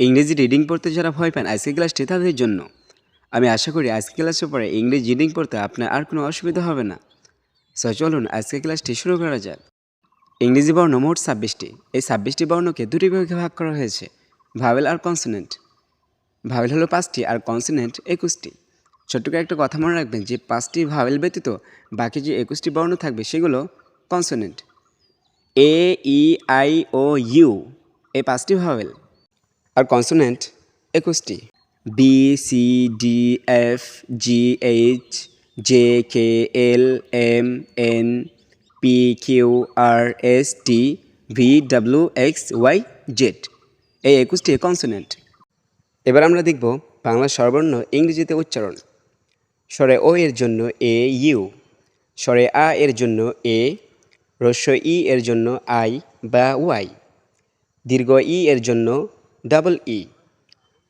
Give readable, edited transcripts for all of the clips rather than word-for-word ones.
ইংরেজি রিডিং পড়তে যারা ভয় পান আজকের ক্লাসটি তাদের জন্য। আমি আশা করি আজকের ক্লাসের পরে ইংরেজি রিডিং পড়তে আপনার আর কোনো অসুবিধা হবে না। সো চলুন আজকের ক্লাসটি শুরু করা যাক। ইংরেজি বর্ণ মোট 26টি। এই 26টি বর্ণকে দুটি বিভাগে ভাগ করা হয়েছে, ভাওয়েল আর কনসোনেন্ট। ভাওয়েল হলো 5টি আর কনসোনেন্ট 21টি। ছোট্ট করে একটা কথা মনে রাখবেন যে 5টি ভাওয়েল ব্যতীত বাকি যে 21টি বর্ণ থাকবে সেগুলো consonant. A, E, I, O, U এই 5টি ভাওয়েল। আর কনসোনেন্ট 21টি। B, C, D, F, G, H, J, K, L, M, N, P, Q, R, S, T, V, W, X, Y, Z এই 21টি কনসোনেন্ট। এবার আমরা দেখব বাংলা স্বরবর্ণ ইংরেজিতে উচ্চারণ। স্বরে ও এর জন্য এ, ইউ। স্বরে আ এর জন্য এ। হ্রস্ব ই এর জন্য আই বা ওয়াই। দীর্ঘ ই এর জন্য ডাবল ই।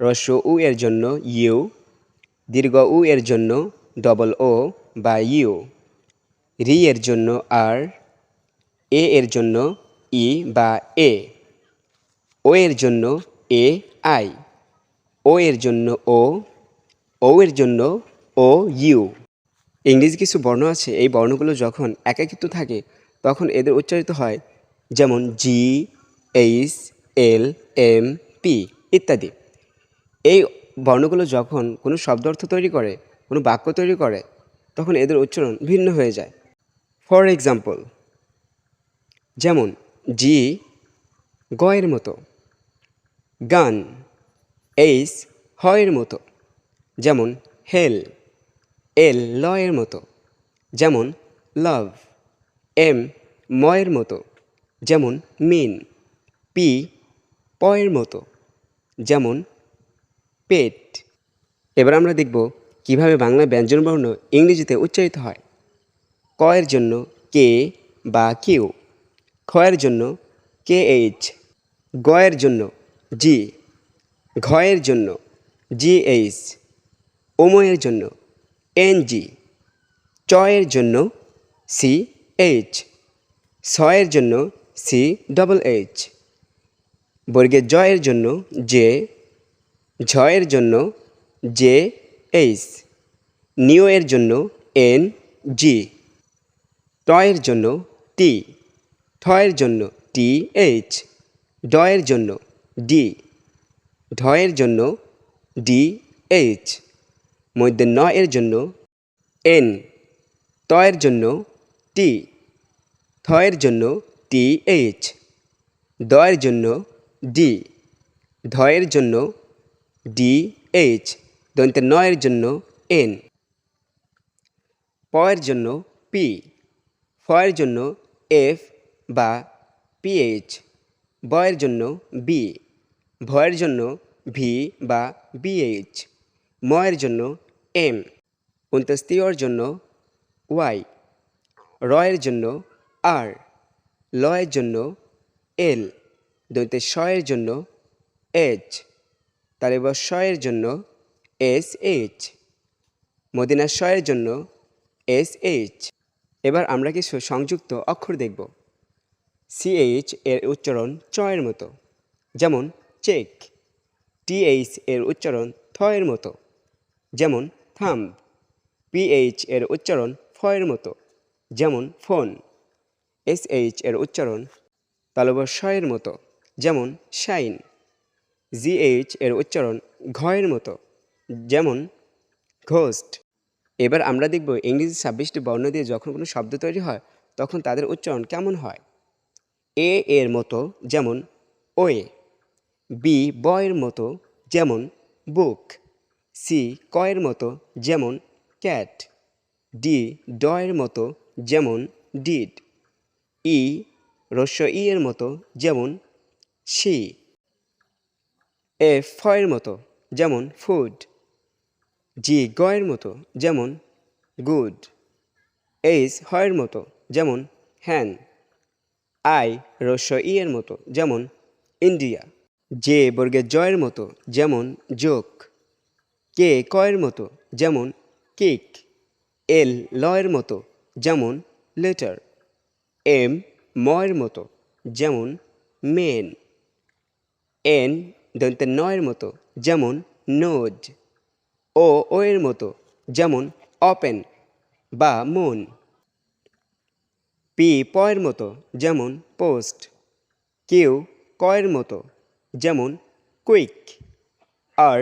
হ্রস্ব উ এর জন্য ইউ। দীর্ঘ উ এর জন্য ডবল ও বা ইউ। রি এর জন্য আর। এ এর জন্য ই বা এ। ও এর জন্য এ, আই। ও এর জন্য ও। ও এর জন্য ও, ইউ। ইংরেজি কিছু বর্ণ আছে, এই বর্ণগুলো যখন একাকিত্ব থাকে তখন এদের উচ্চারিত হয়, যেমন জি, এইচ, এল, এম, পি ইত্যাদি। এই বর্ণগুলো যখন কোনো শব্দ অর্থ তৈরি করে, কোনো বাক্য তৈরি করে, তখন এদের উচ্চারণ ভিন্ন হয়ে যায়। ফর এক্সাম্পল, যেমন জি গয়ের মতো, গান এইচ হয়ের মতো, যেমন হেল। এল লয়ের মতো, যেমন লাভ। এম ময়ের মতো, যেমন মিন। পি পয়ের মতো, যেমন পেট। এবার আমরা দেখব কিভাবে বাংলা ব্যঞ্জনবর্ণ ইংরেজিতে উচ্চারিত হয়। ক এর জন্য কে বা কিউ। খ এর জন্য কে এইচ। গ এর জন্য জি। ঘ এর জন্য জি এইচ। ওময়ের জন্য এন জি। চ এর জন্য সি এইচ। ছ এর জন্য সি ডবল এইচ। বর্গের জ এর জন্য জে। ঝ এর জন্য জে এইচ। নিও এর জন্য এন জি। ট এর জন্য টি। ঠ এর জন্য টি এইচ। ড এর জন্য ডি। ঢ এর জন্য ডি এইচ। মধ্যে ন এর জন্য এন। ত এর জন্য টি। থ এর জন্য টি এইচ। দ এর জন্য ডি। ধ এর জন্য ডি এইচ। দন্তে ন এর জন্য এন। প এর জন্য পি। ফ এর জন্য এফ বা পিএইচ। ব এর জন্য বি। ভ এর জন্য ভি বা বিএইচ। ম এর জন্য এম। অন্ত্যেষ্টিয়র জন্য ওয়াই। র এর জন্য আর। ল এর জন্য এল। দন্তে স এর জন্য এইচ। তালব্য স এর জন্য এস এইচ। মদিনা স এর জন্য এস এইচ। এবার আমরা কিছু সংযুক্ত অক্ষর দেখব। সিএইচ এর উচ্চারণ চ এর মতো, যেমন চেক। টিএইচ এর উচ্চারণ থ এর মতো, যেমন থাম্ব। পিএইচ এর উচ্চারণ ফ এর মতো, যেমন ফোন। এসএইচ এর উচ্চারণ তালব্য স এর মতো, যেমন শাইন। জিএইচ এর উচ্চারণ ঘ এর মতো, যেমন ঘোস্ট। এবার আমরা দেখব ইংরেজি 26টি বর্ণ দিয়ে যখন কোনো শব্দ তৈরি হয় তখন তাদের উচ্চারণ কেমন হয়। এ এর মতো, যেমন ওয়ে। বি বয়ের মতো, যেমন বুক। সি কয়ের মতো, যেমন ক্যাট। ডি ডয়ের মতো, যেমন ডিড। ই হ্রস্ব ই এর মতো, যেমন শি। এফ ফয়ের মতো, যেমন ফুড। জি গয়ের মতো, যেমন গুড। এইচ হয়ের মতো, যেমন হ্যান। আই হ্রস্ব ই এর মতো, যেমন ইন্ডিয়া। জে বর্গের জয়ের মতো, যেমন জোক। কে কয়ের মতো, যেমন কেক। এল লয়ের মতো, যেমন লেটার। এম ময়ের মতো, যেমন মেন। এন দন্তে ন এর মতো যেমন নোজ। ও এর মতো যেমন ওপেন বা মুন। পি প এর মতো যেমন পোস্ট। কিউ ক এর মতো যেমন কুইক। আর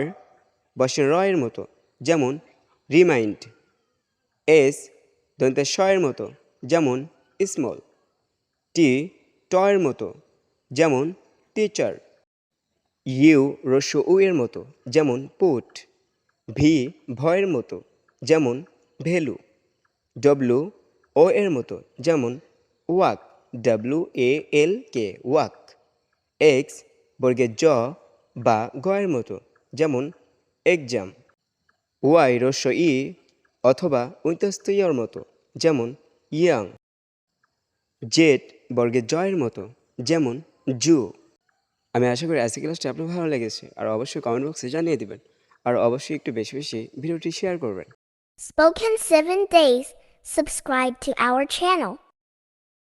বসে র এর মতো যেমন রিমাইন্ড। এস দন্তে স এর মতো যেমন স্মল। টি ট এর মতো যেমন টিচার। ইউ রস্য উ এর মতো যেমন পুট। ভি ভয়ের মতো যেমন ভ্যালু। ডব্লু ও এর মতো যেমন ওয়াক। WALK walk. এক্স বর্গের জ বা গ এর মতো যেমন এক্সাম। ওয়াই রস্য ই অথবা ঐতস্ত ইয়র মতো যেমন ইয়াং। জেড বর্গের জ এর মতো যেমন জু। আমি আশা করি আজকের ক্লাসটি আপনার ভালো লেগেছে, আর অবশ্যই কমেন্ট বক্সে জানিয়ে দিবেন, আর অবশ্যই একটু বেশি বেশি ভিডিওটি শেয়ার করবেন। Spoken 7 Days. Subscribe to our channel.